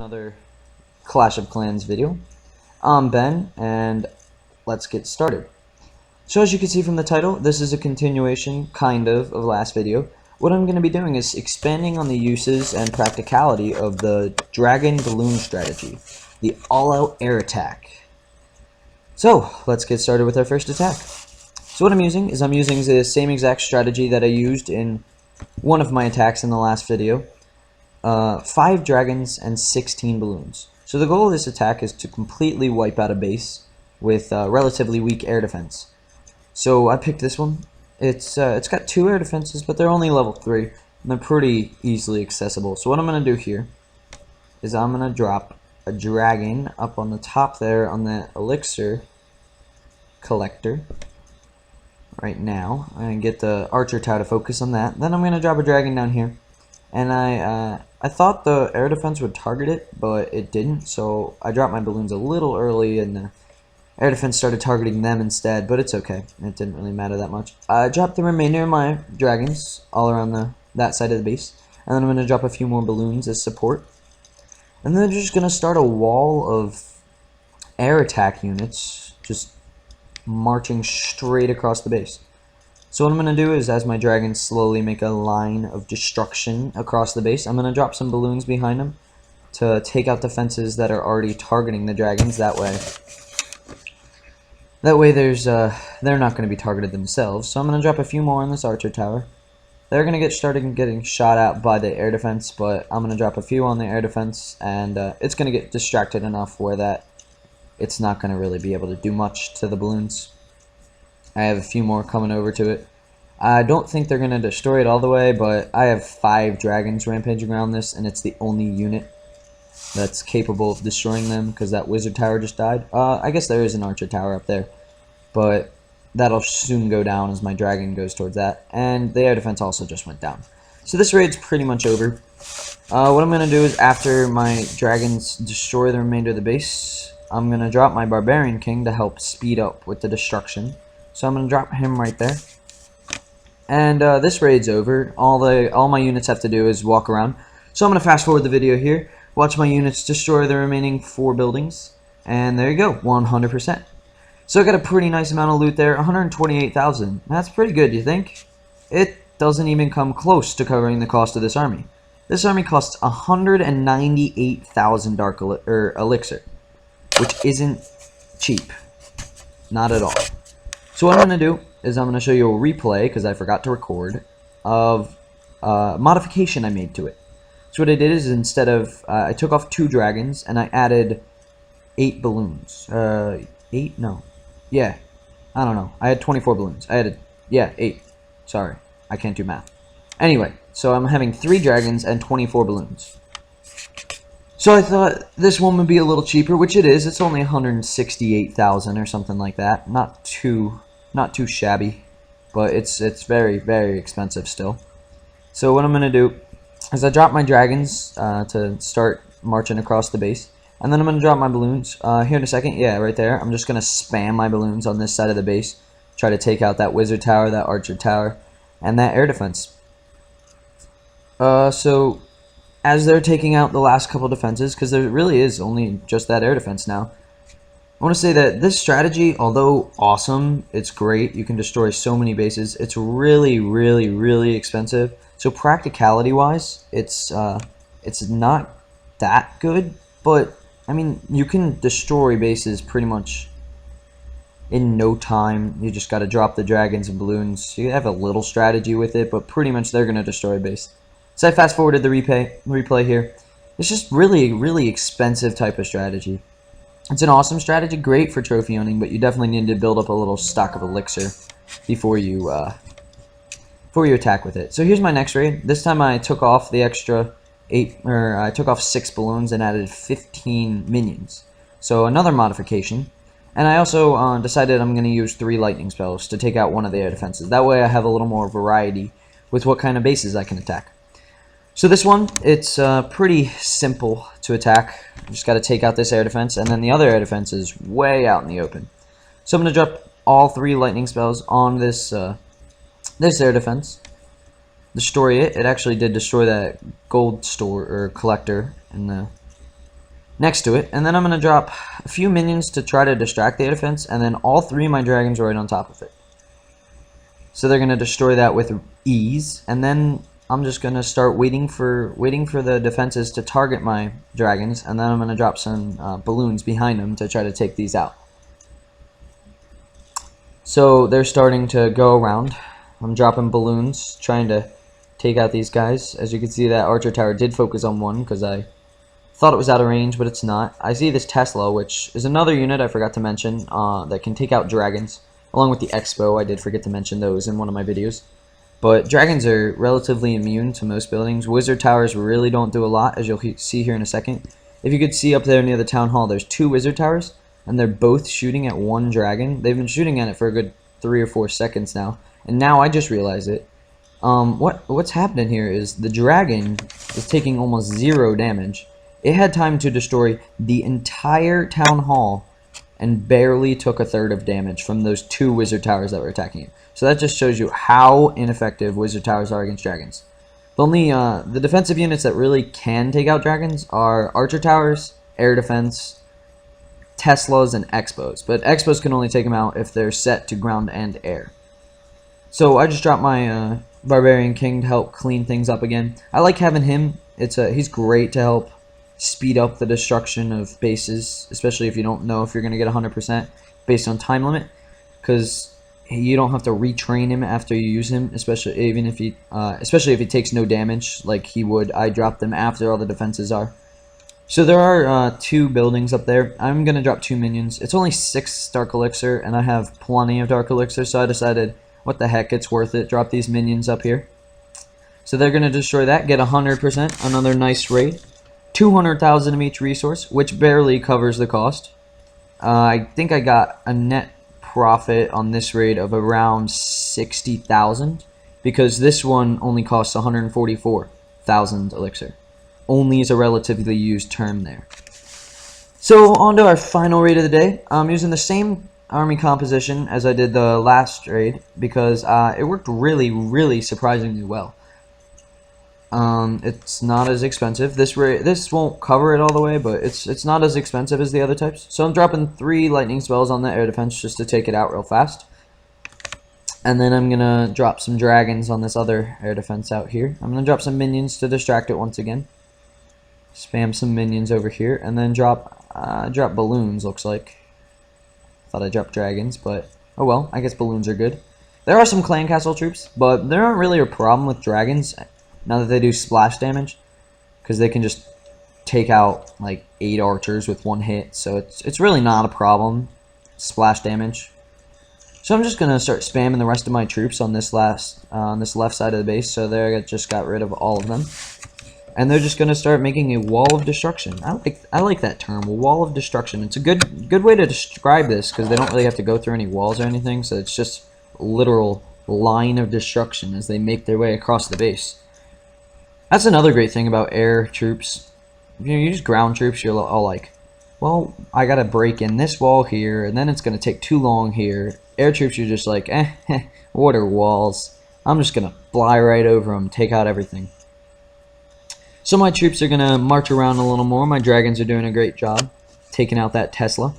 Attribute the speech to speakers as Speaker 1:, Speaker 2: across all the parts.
Speaker 1: another Clash of Clans video. I'm Ben, and let's get started. So as you can see from the title, this is a continuation, kind of last video. What I'm going to be doing is expanding on the uses and practicality of the Dragon Balloon strategy, the all-out air attack. So, let's get started with our first attack. So what I'm using is the same exact strategy that I used in one of my attacks in the last video. 5 dragons and 16 balloons. So the goal of this attack is to completely wipe out a base with relatively weak air defense. So I picked this one. It's got 2 air defenses, but they're only level 3, and they're pretty easily accessible. So what I'm going to do here is I'm going to drop a dragon up on the top there on that elixir collector right now. I'm going to get the archer tower to focus on that. Then I'm going to drop a dragon down here. And I thought the air defense would target it, but it didn't, so I dropped my balloons a little early, and the air defense started targeting them instead, but it's okay. It didn't really matter that much. I dropped the remainder of my dragons all around that side of the base, and then I'm going to drop a few more balloons as support. And then I'm just going to start a wall of air attack units, just marching straight across the base. So what I'm going to do is, as my dragons slowly make a line of destruction across the base, I'm going to drop some balloons behind them to take out defenses that are already targeting the dragons. That way they're not going to be targeted themselves. So I'm going to drop a few more on this archer tower. They're going to get started getting shot at by the air defense, but I'm going to drop a few on the air defense, and it's going to get distracted enough where that it's not going to really be able to do much to the balloons. I have a few more coming over to it. I don't think they're going to destroy it all the way, but I have 5 dragons rampaging around this, and it's the only unit that's capable of destroying them because that wizard tower just died. I guess there is an archer tower up there, but that'll soon go down as my dragon goes towards that. And the air defense also just went down. So this raid's pretty much over. What I'm going to do is, after my dragons destroy the remainder of the base, I'm going to drop my barbarian king to help speed up with the destruction. So I'm going to drop him right there. And this raid's over. All my units have to do is walk around. So I'm going to fast forward the video here. Watch my units destroy the remaining 4 buildings. And there you go, 100%. So I got a pretty nice amount of loot there, 128,000. That's pretty good, you think? It doesn't even come close to covering the cost of this army. This army costs 198,000 dark elixir, which isn't cheap. Not at all. So what I'm going to do is I'm going to show you a replay, because I forgot to record, of a modification I made to it. So what I did is, instead of, I took off 2 dragons, and I added 8 balloons. 8? No. Yeah. I don't know. I had 24 balloons. I added, yeah, 8. Sorry. I can't do math. Anyway, so I'm having 3 dragons and 24 balloons. So I thought this one would be a little cheaper, which it is. It's only 168,000 or something like that. Not too shabby, but it's very, very expensive still. So what I'm going to do is I drop my dragons to start marching across the base, and then I'm going to drop my balloons here in a second. Yeah, right there. I'm just going to spam my balloons on this side of the base, try to take out that wizard tower, that archer tower, and that air defense. So as they're taking out the last couple defenses, because there really is only just that air defense now, I want to say that this strategy, although awesome, it's great, you can destroy so many bases, it's really, really, really expensive. So practicality-wise, it's not that good, but, I mean, you can destroy bases pretty much in no time. You just got to drop the dragons and balloons. You have a little strategy with it, but pretty much they're going to destroy a base. So I fast-forwarded the replay here. It's just really, really expensive type of strategy. It's an awesome strategy, great for trophy hunting, but you definitely need to build up a little stock of elixir before you attack with it. So here's my next raid. This time I took off the extra 6 balloons and added 15 minions. So another modification. And I also decided I'm going to use 3 lightning spells to take out one of the air defenses. That way I have a little more variety with what kind of bases I can attack. So this one, it's pretty simple to attack. You just got to take out this air defense, and then the other air defense is way out in the open. So I'm going to drop all 3 lightning spells on this this air defense. Destroy it. It actually did destroy that gold store or collector in the next to it, and then I'm going to drop a few minions to try to distract the air defense, and then all 3 of my dragons right on top of it. So they're going to destroy that with ease, and then I'm just going to start waiting for the defenses to target my dragons, and then I'm going to drop some balloons behind them to try to take these out. So they're starting to go around. I'm dropping balloons, trying to take out these guys. As you can see, that archer tower did focus on one because I thought it was out of range, but it's not. I see this Tesla, which is another unit I forgot to mention that can take out dragons, along with the Expo. I did forget to mention those in one of my videos. But dragons are relatively immune to most buildings. Wizard towers really don't do a lot, as you'll see here in a second. If you could see up there near the town hall, there's 2 wizard towers, and they're both shooting at one dragon. They've been shooting at it for a good 3 or 4 seconds now, and now I just realized it. What's happening here is the dragon is taking almost 0 damage. It had time to destroy the entire town hall and barely took a third of damage from those 2 wizard towers that were attacking it. So that just shows you how ineffective wizard towers are against dragons. The defensive units that really can take out dragons are archer towers, air defense, Teslas, and Expos. But Expos can only take them out if they're set to ground and air. So I just dropped my Barbarian King to help clean things up again. I like having him. He's great to help speed up the destruction of bases, especially if you don't know if you're going to get 100% based on time limit, because you don't have to retrain him after you use him, especially if he takes no damage like he would. I drop them after all the defenses are. So there are 2 buildings up there. I'm going to drop 2 minions. It's only 6 Dark Elixir, and I have plenty of Dark Elixir, so I decided, what the heck, it's worth it. Drop these minions up here. So they're going to destroy that, get 100%, another nice raid. 200,000 of each resource, which barely covers the cost. I think I got a net profit on this raid of around 60,000, because this one only costs 144,000 elixir. Only is a relatively used term there. So on to our final raid of the day. I'm using the same army composition as I did the last raid because it worked really surprisingly well. It's not as expensive. This won't cover it all the way, but it's not as expensive as the other types. So I'm dropping 3 lightning spells on the air defense just to take it out real fast. And then I'm gonna drop some dragons on this other air defense out here. I'm gonna drop some minions to distract it once again. Spam some minions over here, and then drop balloons. Looks like. Thought I dropped dragons, but oh well. I guess balloons are good. There are some clan castle troops, but there aren't really a problem with dragons. Now that they do splash damage, because they can just take out like 8 archers with 1 hit, so it's really not a problem. Splash damage. So I'm just gonna start spamming the rest of my troops on this left side of the base. So there, I just got rid of all of them, and they're just gonna start making a wall of destruction. I like that term, a wall of destruction. It's a good way to describe this because they don't really have to go through any walls or anything. So it's just a literal line of destruction as they make their way across the base. That's another great thing about air troops. You use ground troops, you're all like, well, I gotta break in this wall here, and then it's gonna take too long here. Air troops, you're just like, what are walls? I'm just gonna fly right over them, take out everything. So my troops are gonna march around a little more. My dragons are doing a great job taking out that Tesla.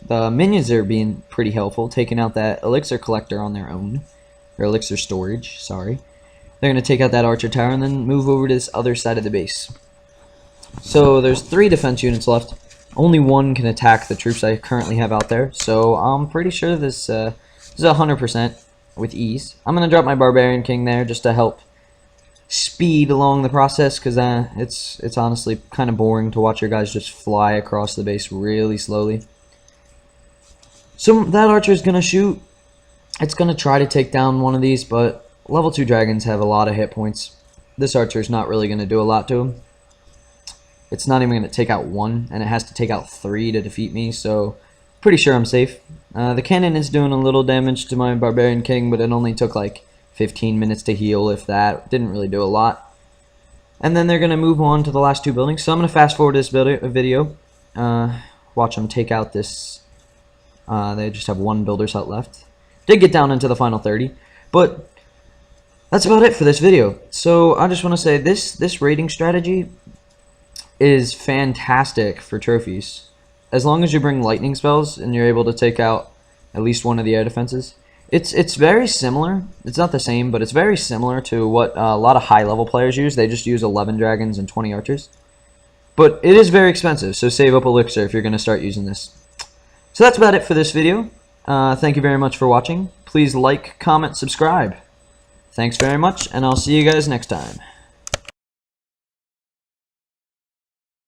Speaker 1: The minions are being pretty helpful, taking out that elixir collector on their own, or elixir storage, sorry. They're going to take out that archer tower and then move over to this other side of the base. So there's 3 defense units left. Only 1 can attack the troops I currently have out there. So I'm pretty sure this is 100% with ease. I'm going to drop my Barbarian King there just to help speed along the process, because it's honestly kind of boring to watch your guys just fly across the base really slowly. So that archer is going to shoot. It's going to try to take down one of these, but level 2 dragons have a lot of hit points. This archer is not really going to do a lot to him. It's not even going to take out 1, and it has to take out 3 to defeat me, so pretty sure I'm safe. The cannon is doing a little damage to my Barbarian King, but it only took like 15 minutes to heal, if that. Didn't really do a lot. And then they're going to move on to the last 2 buildings, so I'm going to fast forward this video. Watch them take out this. They just have 1 builder's hut left. Did get down into the final 30, but that's about it for this video. So I just want to say this raiding strategy, is fantastic for trophies. As long as you bring lightning spells and you're able to take out at least one of the air defenses. It's very similar. It's not the same, but it's very similar to what a lot of high-level players use. They just use 11 dragons and 20 archers. But it is very expensive, so save up elixir if you're going to start using this. So that's about it for this video. Thank you very much for watching. Please like, comment, subscribe. Thanks very much, and I'll see you guys next time.